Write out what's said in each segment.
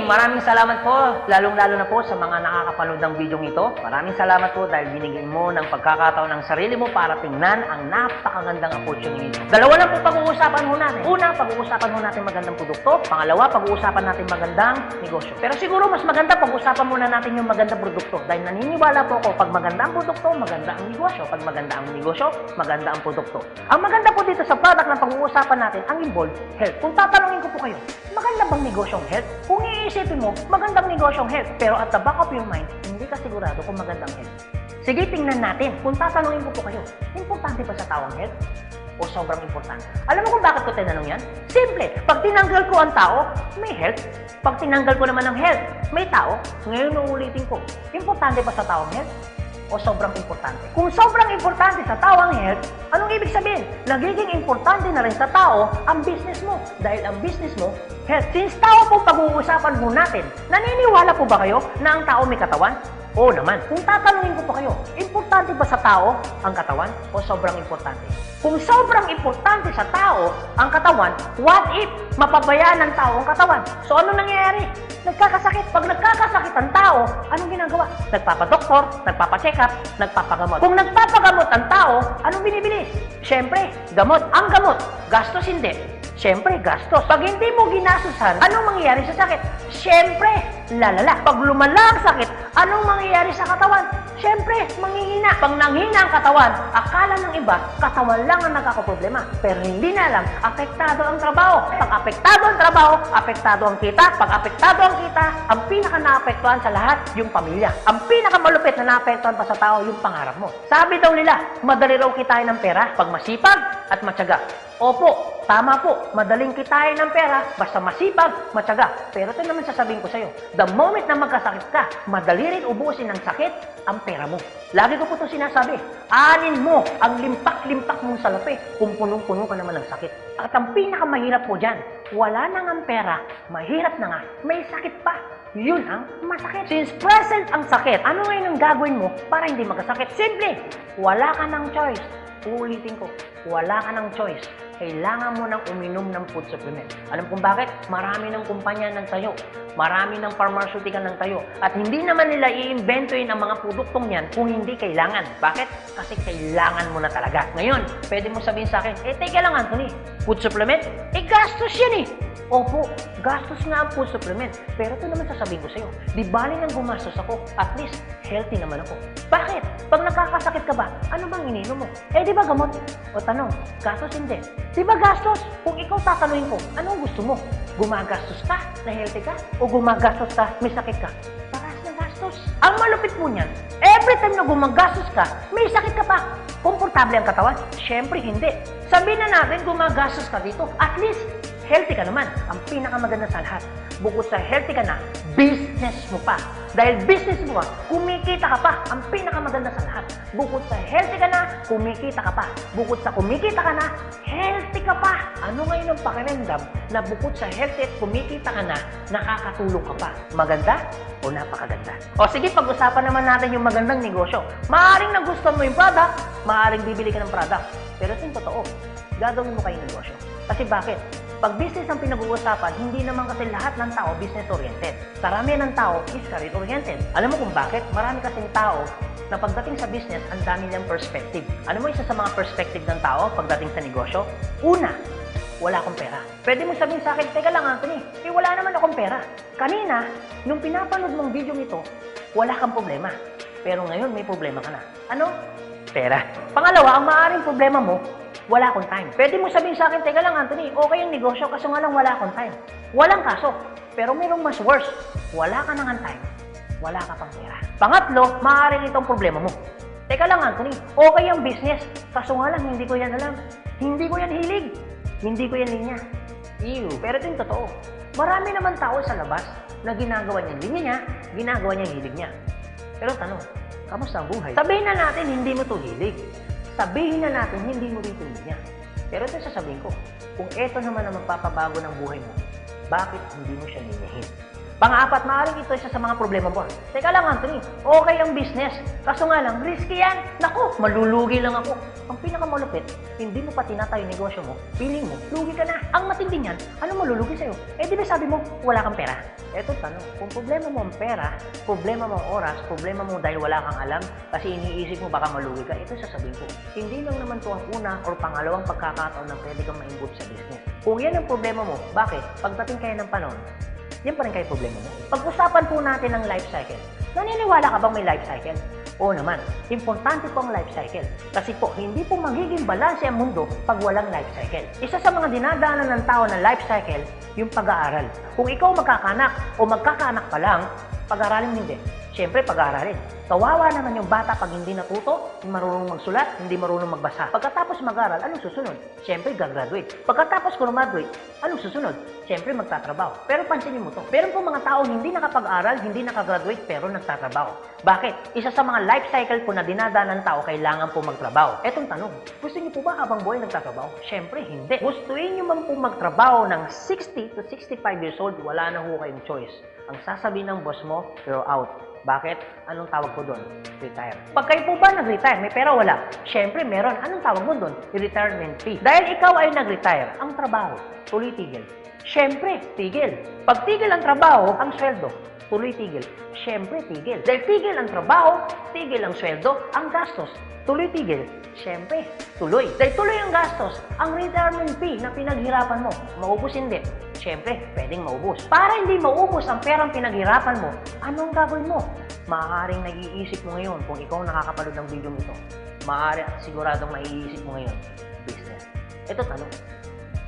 Maraming salamat po, lalong-lalo na po sa mga nakakapanood ng video ito. Maraming salamat po dahil binigyan mo ng pagkakataon ng sarili mo para tingnan ang napakagandang opportunity. Dalawa lang po pag-uusapan mo natin. Una, pag-uusapan mo natin magandang produkto. Pangalawa, pag-uusapan natin magandang negosyo. Pero siguro mas maganda pag-uusapan muna natin yung magandang produkto dahil naniniwala po ako pag maganda ang produkto, maganda ang negosyo. Pag maganda ang negosyo, maganda ang produkto. Ang maganda po dito sa product na pag-uusapan natin, ang involved health. Kung tatanungin ko po kayo, maganda bang negosyong health? Kung iisipin mo, magandang negosyong health. Pero at the back of your mind, hindi ka sigurado kung magandang health. Sige, tingnan natin. Kung tatanungin ko po kayo, importante ba sa tao ang health? O sobrang importante? Alam mo kung bakit ko tinanong yan? Simple. Pag tinanggal ko ang tao, may health. Pag tinanggal ko naman ang health, may tao. Ngayon uulitin ko, importante ba sa tao ang health? O sobrang importante? Kung sobrang importante sa tao ang health, anong ibig sabihin? Nagiging importante na rin sa tao ang business mo. Dahil ang business mo, health. Since tao po pag-uusapan mo natin, naniniwala po ba kayo na ang tao may katawan? Oo naman. Kung tatanungin ko po kayo, importante ba sa tao ang katawan o sobrang importante? Kung sobrang importante sa tao ang katawan, what if mapabayaan ng tao ang katawan? So ano nangyayari? Nagkakasakit. Pag nagkakasakit ang tao, anong ginagawa? Nagpapadoktor, nagpapacheck up, nagpapagamot. Kung nagpapagamot ang tao, anong binibili? Siyempre, gamot. Ang gamot, gastos hindi. Siyempre, gastos. Pag hindi mo ginasusan, anong mangyayari sa sakit? Siyempre, lalala. Pag lumala ang sakit, anong mangyayari sa katawan? Siyempre, manghihina. Pag nanghina ang katawan, akala ng iba, katawan lang ang nagkakaproblema. Pero hindi na alam, apektado ang trabaho. Pag apektado ang trabaho, apektado ang kita. Pag apektado ang kita, ang pinaka-naapektuhan sa lahat, yung pamilya. Ang pinakamalupit na naapektuhan pa sa tao, yung pangarap mo. Sabi daw nila, madali raw kitain ng pera pag masipag at matyaga. Opo, tama po. Madaling kitain ng pera basta masipag, matyaga. Pero ito naman sasabihin ko sa'yo, the moment na magkasakit ka, madali rin ubusin ng sakit ang pera mo. Lagi ko po ito sinasabi, anin mo ang limpak-limpak mong salapi kung punong-puno ka naman ng sakit. At ang pinakamahirap po dyan, wala na nga ang pera, mahirap na nga, may sakit pa. Yun ang masakit. Since present ang sakit, ano ngayon ang gagawin mo para hindi magkasakit? Simple, wala ka ng choice. Uulitin ko, wala ka ng choice. Kailangan mo nang uminom ng food supplement. Alam kung bakit? Marami ng kumpanya nagtayo. Marami ng pharmaceutical nagtayo. At hindi naman nila i-inventoyin ang mga produktong yan kung hindi kailangan. Bakit? Kasi kailangan mo na talaga. Ngayon, pwede mo sabihin sa akin, teka lang Anthony, food supplement? Gastos yan eh. Opo, gastos nga ang food supplement. Pero ito naman sasabihin ko sa'yo, di bali nang gumastos ako, at least healthy naman ako. Bakit? Pag nakakasakit ka ba, ano bang ininom mo? Di ba gamot? O tanong, gastos hindi. Di ba gastos? Kung ikaw tatanungin ko, anong gusto mo? Gumagastos ka na healthy ka? O gumagastos ka, may sakit ka? Parehas na gastos. Ang malupit po niyan, every time na gumagastos ka, may sakit ka pa. Komportable ang katawan? Siyempre hindi. Sabihin na natin gumagastos ka dito, at least healthy ka naman. Ang pinakamaganda sa lahat, bukod sa healthy ka na, business mo pa. Dahil business mo ka, kumikita ka pa. Ang pinakamaganda sa lahat, bukod sa healthy ka na, kumikita ka pa. Bukod sa kumikita ka na, healthy ka pa. Ano ngayon ang pakiramdam na bukod sa healthy at kumikita ka na, nakakatulong ka pa? Maganda o napakaganda? O sige, pag-usapan naman natin yung magandang negosyo. Maaaring nagustuhan mo yung product, maaaring bibili ka ng product. Pero ito yung totoo, gagawin mo kayong negosyo. Kasi bakit? Pag business ang pinag-uusapan, hindi naman kasi lahat ng tao business-oriented. Karamihan ng tao is career-oriented. Alam mo kung bakit? Marami kasing tao na pagdating sa business, ang dami niyang perspective. Alam mo isa sa mga perspective ng tao pagdating sa negosyo? Una, wala akong pera. Pwede mo sabihin sa akin, teka lang Anthony, wala naman akong pera. Kanina, nung pinapanood mong video nito, wala kang problema. Pero ngayon may problema ka na. Ano? Pera. Pangalawa, ang maaaring problema mo, wala akong time. Pwede mo sabihin sa akin, teka lang Anthony, okay yung negosyo kaso nga lang wala akong time. Walang kaso. Pero mayroong mas worse. Wala ka nang time. Wala ka pang pera. Pangatlo, maaaring itong problema mo. Teka lang Anthony, okay yung business. Kaso nga lang, hindi ko yan alam. Hindi ko yan hilig. Hindi ko yan linya. Ew. Pero ito yung totoo. Marami naman tao sa labas na ginagawa niya linya niya, ginagawa niya hilig niya. Pero tanong, kamusta ang buhay? Sabihin na natin, hindi mo to hilig. Sabihin na natin, hindi mo dito niya. Pero ito sasabihin ko, kung ito naman ang magpapabago ng buhay mo, bakit hindi mo siya ninyahin? Pang-apat, maaaring ito isa sa mga problema mo. Teka lang, Anthony, okay ang business. Kaso nga lang, risky yan. Naku, malulugi lang ako. Ang pinakamalupit, hindi mo pa tinatayo yung negosyo mo, feeling mo, lugi ka na. Ang matindi niyan, ano malulugi sa'yo? Eh di ba sabi mo, wala kang pera? Eto tanong, kung problema mo ang pera, problema mo ang oras, problema mo dahil wala kang alam, kasi iniisip mo baka malugi ka, ito sasabihin ko. Hindi lang naman to ang una or pangalawang pagkakataon na pwede kang ma-involve sa business. Kung yan ang problema mo, bakit? Pagdating kayo ng panahon, yan pa rin kayo problema mo. Pag-usapan po natin ang life cycle. Naniniwala ka bang may life cycle? Oo naman. Importante po ang life cycle. Kasi po, hindi po magiging balanse ang mundo pag walang life cycle. Isa sa mga dinadaanan ng tao na life cycle, yung pag-aaral. Kung ikaw magkakanak o magkakanak pa lang, pag-aaralin hindi. Siyempre, pag-aaralin. Kawawa naman yung bata pag hindi natuto, hindi marunong magsulat, hindi marunong magbasa. Pagkatapos mag-aral, anong susunod? Siyempre, gagraduate. Pagkatapos graduate, anong susunod? Siyempre, magtatrabaho. Pero pansinin mo to. Meron po mga tao hindi nakapag-aral, hindi nakagraduate, pero nagtatrabaho. Bakit? Isa sa mga life cycle po na dinadaan ng tao, kailangan po magtrabaho. Etong tanong, gusto niyo po ba habang buhay nagtatrabaho? Siyempre, hindi. Gustuin niyo man po magtrabaho ng 60 to 65 years old, wala na ho kayong choice. Ang sasabihin ng boss mo, you're out. Bakit? Anong tawag ko doon? Retire. Pag kayo po ba nag-retire, may pera wala? Siyempre, meron. Anong tawag mo doon? Retirement fee. Dahil ikaw ay nag-retire, ang trabaho, tuloy-tigil. Siyempre, tigil. Pag tigil ang trabaho, ang sweldo, tuloy-tigil. Siyempre, tigil. Dahil tigil ang trabaho, tigil ang sweldo, ang gastos, tuloy-tigil. Siyempre, tuloy. Dahil tuloy ang gastos, ang retirement fee na pinaghirapan mo, maubos hindi. Siyempre, pwedeng maubos. Para hindi maubos ang perang pinaghirapan mo, anong gagawin mo? Maaaring nag-iisip mo ngayon kung ikaw nakakapanood ng video ito. Maaari at siguradong maiisip mo ngayon, business. Ito tanong.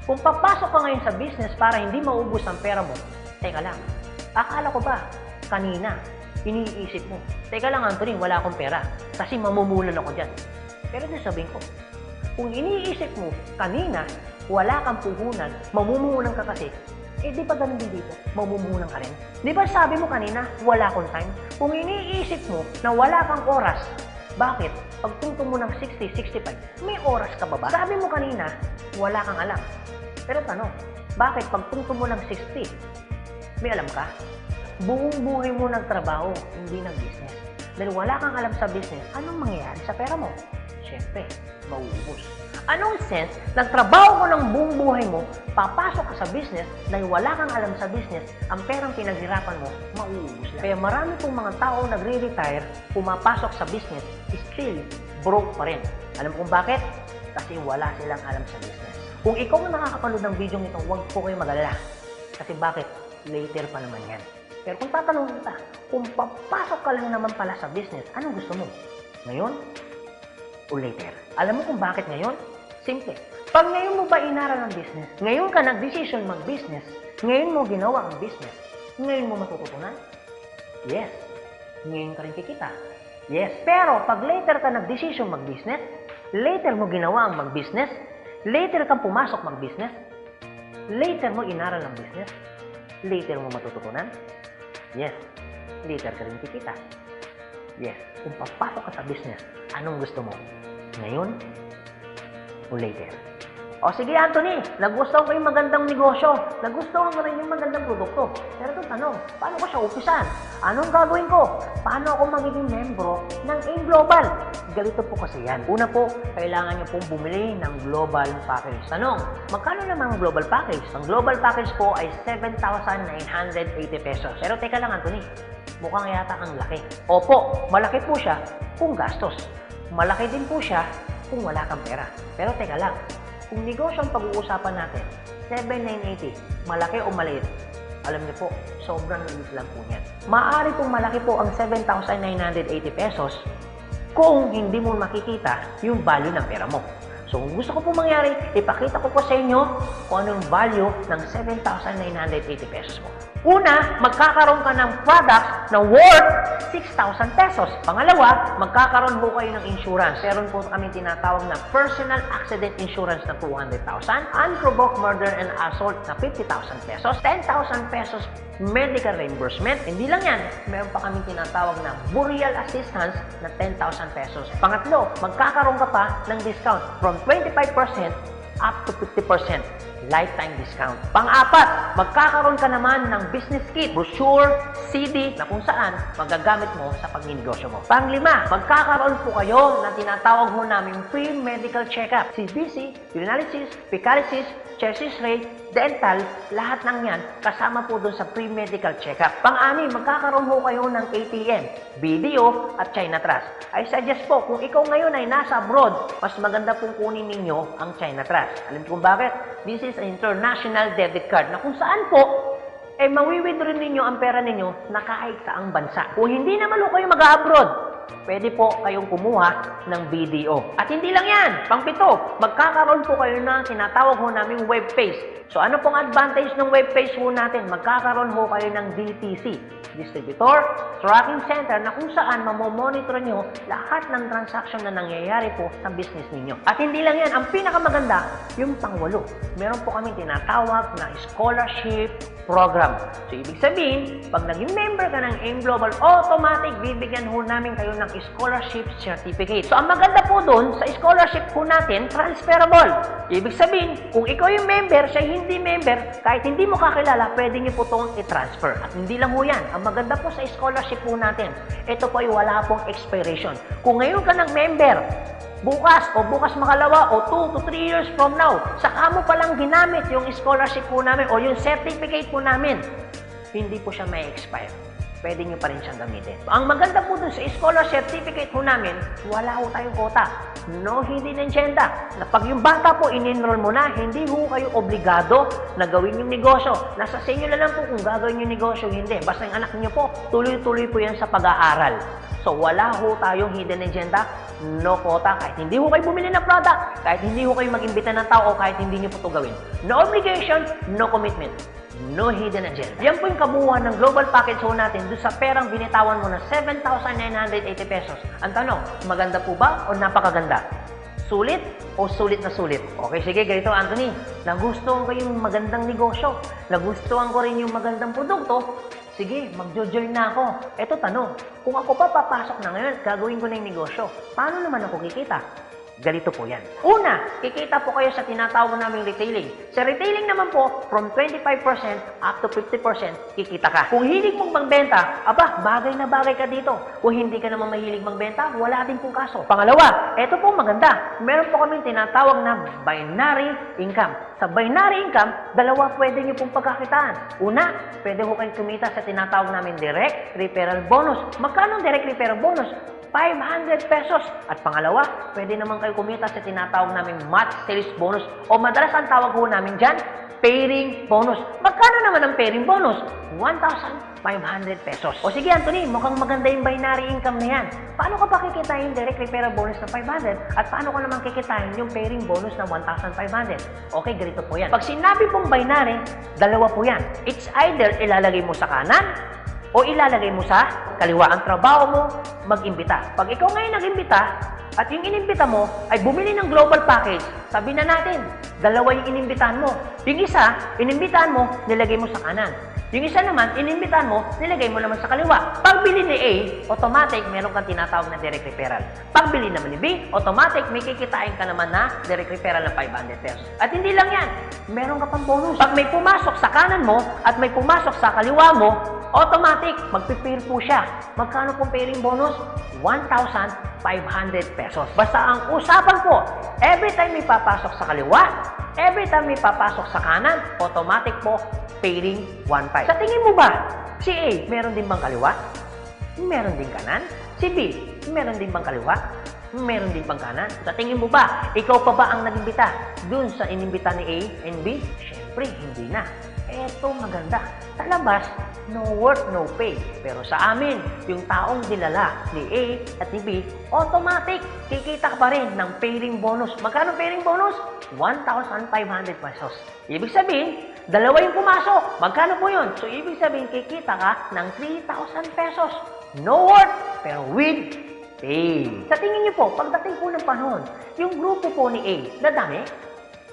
Kung papasok ka ngayon sa business para hindi maubos ang pera mo, teka lang, akala ko ba, kanina, iniisip mo, teka lang Anthony, wala akong pera kasi mamumulan ako dyan. Pero sasabihin ko, kung iniisip mo, kanina, wala kang puhunan, mamumuhunan ka kasi, eh di ba ganun din dito? Mamumuhunan ka rin. Di ba sabi mo kanina, wala akong time? Kung iniisip mo na wala kang oras, bakit? Pagtungtong mo ng 60, 65, may oras ka ba ba? Sabi mo kanina, wala kang alam. Pero tanong, bakit pagtungtong mo ng 60, may alam ka? Buong buhay mo nagtrabaho, hindi nag-business. Dahil wala kang alam sa business, anong mangyayari sa pera mo? Siyempre, mauubos. Anong sense, nagtrabaho mo ng buong buhay mo, papasok ka sa business, dahil wala kang alam sa business, ang perang pinaghirapan mo, mauubos lang. Kaya marami pong mga tao nagre-retire, pumapasok sa business, still broke pa rin. Alam mo kung bakit? Kasi wala silang alam sa business. Kung ikaw ang nakakapanood ng video ito, huwag po kayo mag-alala. Kasi bakit? Later pa naman yan. Pero kung tatanungin kita, kung papasok ka lang naman pala sa business, anong gusto mo? Ngayon o later? Alam mo kung bakit ngayon? Simple. Pag ngayon mo ba inaral ang business, ngayon ka nag-decision mag-business, ngayon mo ginawa ang business, ngayon mo matututunan? Yes. Ngayon ka rin kikita? Yes. Pero pag later ka nag-decision mag-business, later mo ginawa ang mag-business, later kang pumasok mag-business, later mo inaral ang business, later mo matututunan? Yes. Later ka rin kikita? Yes. Kung papasok ka sa business, anong gusto mo? Ngayon o later? O sige Anthony, nagustuhan ko yung magandang negosyo, nagustuhan ko rin yung magandang produkto. Pero ito tanong, paano ko siya umpisan? Anong gagawin ko? Paano ako magiging membro ng AIM Global? Galito po kasi yan. Una po, kailangan nyo pong bumili ng global package. Tanong, magkano naman ang global package? Ang global package po ay 7,980 pesos. Pero teka lang Anthony, mukhang yata ang laki. Opo, malaki po siya kung gastos. Malaki din po siya kung wala kang pera. Pero teka lang, kung negosyo ang pag-uusapan natin, 7,980, malaki o maliit? Alam niyo po, sobrang liit lang po niyan. Maaari pong malaki po ang 7,980 pesos kung hindi mo makikita yung value ng pera mo. So kung gusto ko po mangyari, ipakita ko po sa inyo kung anong value ng 7,980 pesos mo. Una, magkakaroon ka ng product na worth 6,000 pesos. Pangalawa, magkakaroon po kayo ng insurance. Meron po kami tinatawag na personal accident insurance na 200,000, unprovoked murder and assault na 50,000 pesos, 10,000 pesos medical reimbursement. Hindi lang yan, meron pa kami tinatawag na burial assistance na 10,000 pesos. Pangatlo, magkakaroon ka pa ng discount from 25% up to 50%. lifetime discount. Pang-apat, magkakaroon ka naman ng business kit, brochure, CD na kung saan magagamit mo sa pagninegosyo mo. Pang-lima, magkakaroon po kayo na tinatawag mo namin free medical check-up. CBC, urinalysis, fecalysis, chest x-ray, dental, lahat ng yan kasama po doon sa free medical check-up. Pang-anim, magkakaroon po kayo ng ATM, BDO at China Trust. I suggest po, kung ikaw ngayon ay nasa abroad, mas maganda pong kunin ninyo ang China Trust. Alam niyo kung bakit? This is an international debit card na kung saan po mawi-withdraw ninyo ang pera ninyo na kahit saang bansa. Kung hindi naman po kayo mag-abroad, pwede po kayong kumuha ng BDO. At hindi lang yan, pang-pito, magkakaroon po kayo ng tinatawag ho naming web page. So ano pong advantage ng web page ho natin? Magkakaroon ho kayo ng DTC, Distributor Tracking Center, na kung saan mamomonitor nyo lahat ng transaction na nangyayari po sa business ninyo. At hindi lang yan, ang pinakamaganda, yung pang-walo. Meron po kami tinatawag na scholarship program. So, ibig sabihin, pag naging member ka ng AIM Global, automatic bibigyan ho namin kayo ng scholarship certificate. So, ang maganda po doon, sa scholarship po natin, transferable. Ibig sabihin, kung ikaw yung member, siya hindi member, kahit hindi mo kakilala, pwede niyo po itong i-transfer. At hindi lang ho yan. Ang maganda po sa scholarship po natin, ito po ay wala pong expiration. Kung ngayon ka ng member, bukas o bukas makalawa o 2 to 3 years from now, saka mo palang ginamit yung scholarship po namin o yung certificate po namin, hindi po siya may expire. Pwede nyo pa rin siyang gamitin. Ang maganda po dun sa scholar certificate po namin, wala ho tayong quota. No hidden agenda. Na pag yung bata po in-enroll mo na, hindi ho kayo obligado na gawin yung negosyo. Nasa sa inyo na lang po kung gagawin yung negosyo, hindi. Basta yung anak niyo po, tuloy-tuloy po yan sa pag-aaral. So, wala ho tayong hidden agenda, no quota. Kahit hindi ho kayo bumili ng product, kahit hindi ho kayo mag-imbita ng tao, kahit hindi nyo po ito gawin. No obligation, no commitment. No hidden agenda. Yan po yung kabuuan ng global package ho natin doon sa perang binitawan mo na 7,980 pesos. Ang tanong, maganda po ba o napakaganda? Sulit o sulit na sulit? Okay, sige, ganito Anthony. Nagustuhan ko yung magandang negosyo. Nagustuhan ko rin yung magandang produkto. Sige, magjo-join na ako. Eto tanong, kung ako pa papasok na ngayon, gagawin ko na yung negosyo. Paano naman ako kikita? Ganito po yan. Una, kikita po kayo sa tinatawag naming retailing. Sa retailing naman po, from 25% up to 50% kikita ka. Kung hilig mong magbenta, aba, bagay na bagay ka dito. Kung hindi ka naman mahilig magbenta, wala din pong kaso. Pangalawa, eto po maganda. Meron po kami tinatawag na binary income. Sa binary income, dalawa pwede nyo pong pagkakitaan. Una, pwede ko kayong kumita sa tinatawag namin direct referral bonus. Magkano direct referral bonus? 500 pesos. At pangalawa, pwede naman kayo kumita sa tinatawag namin match sales bonus o madalas ang tawag po namin dyan, pairing bonus. Magkano naman ang pairing bonus? 1,500 pesos. O sige Anthony, mukhang maganda yung binary income na yan. Paano ka pa kikitain yung direct referral bonus na 500 at paano ka naman kikitain yung pairing bonus na 1,500? Okay, ganito po yan. Pag sinabi pong binary, dalawa po yan. It's either ilalagay mo sa kanan o ilalagay mo sa kaliwa. Ang trabaho mo, mag-imbita. Pag ikaw ngayon nag-imbita, at yung inimbita mo ay bumili ng global package, sabi na natin, dalawa yung inimbitahan mo. Yung isa, inimbitahan mo, nilagay mo sa kanan. Yung isa naman, inimbitahan mo, nilagay mo naman sa kaliwa. Pagbili ni A, automatic, meron kang tinatawag na direct referral. Pagbili naman ni B, automatic, may kikitain ka naman na direct referral ng 500 pesos. At hindi lang yan, meron ka pang bonus. Pag may pumasok sa kanan mo at may pumasok sa kaliwa mo, automatic, magpipair po siya. Magkano pong pairing bonus? 1,500 pesos. Basta ang usapan po, every time may papasok sa kaliwa, every time may papasok sa kanan, automatic po, pairing 1,500. Sa tingin mo ba, si A, meron din bang kaliwa? Meron din kanan? Si B, meron din bang kaliwa? Meron din bang kanan? Sa tingin mo ba, ikaw pa ba ang nag-imbita dun sa inimbita ni A and B? Siyempre, hindi na. Eto maganda. Sa labas, no work, no pay. Pero sa amin, yung taong dinala ni A at ni B, automatic, kikita ka pa rin ng pairing bonus. Magkano pairing bonus? 1,500 pesos. Ibig sabihin, dalawa yung pumasok. Magkano po yun? So, ibig sabihin, kikita ka ng 3,000 pesos. No work, pero with pay. Sa tingin niyo po, pagdating po ng panahon, yung grupo po ni A, dadami?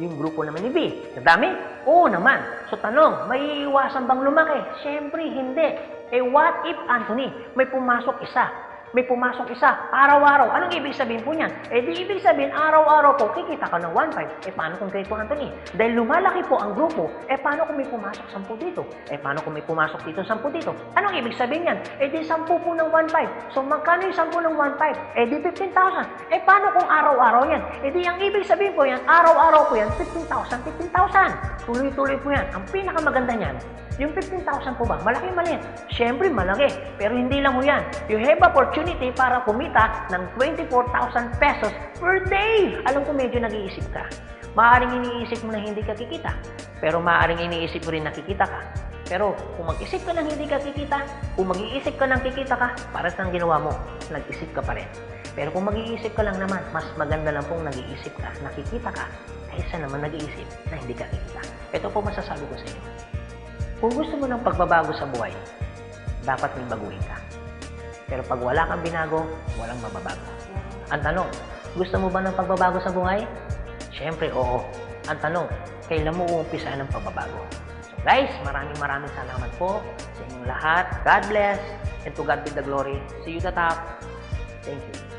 Yung grupo naman ni B, dadami? Oo naman. So tanong, may iwasan bang lumaki? Siyempre, hindi. Eh what if, Anthony, may pumasok isa? may pumasok isa, araw-araw. Anong ibig sabihin po niyan? Di ibig sabihin, araw-araw po, kikita ka ng 1.5. Paano kung kay 2 Anthony? Dahil lumalaki po ang grupo, paano kung may pumasok 10 dito? Paano kung may pumasok dito 10 dito? Anong ibig sabihin yan? Di 10 po ng 1.5. So, magkano yung 10 ng 1.5? Di 15,000. Paano kung araw-araw yan? Di ang ibig sabihin po yan, araw-araw po yan, 15,000, 15,000. Tuloy-tuloy po yan. Ang pinakamaganda niyan, yung 15,000 po ba? Malaki maliit? Siyempre malaki. Pero hindi lang mo yan. You have opportunity para kumita ng 24,000 pesos per day. Alam ko medyo nag-iisip ka. Maaaring iniisip mo na hindi ka kikita. Pero maaaring iniisip mo rin na kikita ka. Pero kung mag-isip ka ng hindi ka kikita, kung mag-iisip ka ng kikita ka, para sa ginawa mo, nag-isip ka pa rin. Pero kung mag-iisip ka lang naman, mas maganda lang pong nag-iisip ka, nakikita ka, kaysa naman nag-iisip na hindi ka kikita. Ito po masasabi ko sa inyo. Kung gusto mo ng pagbabago sa buhay, dapat may baguhin ka. Pero pag wala kang binago, walang mababago. Ang tanong, gusto mo ba ng pagbabago sa buhay? Siyempre, oo. Ang tanong, kailan mo uumpisa ng pagbabago? So guys, maraming salamat po sa inyong lahat. God bless, and to God be the glory. See you at the top. Thank you.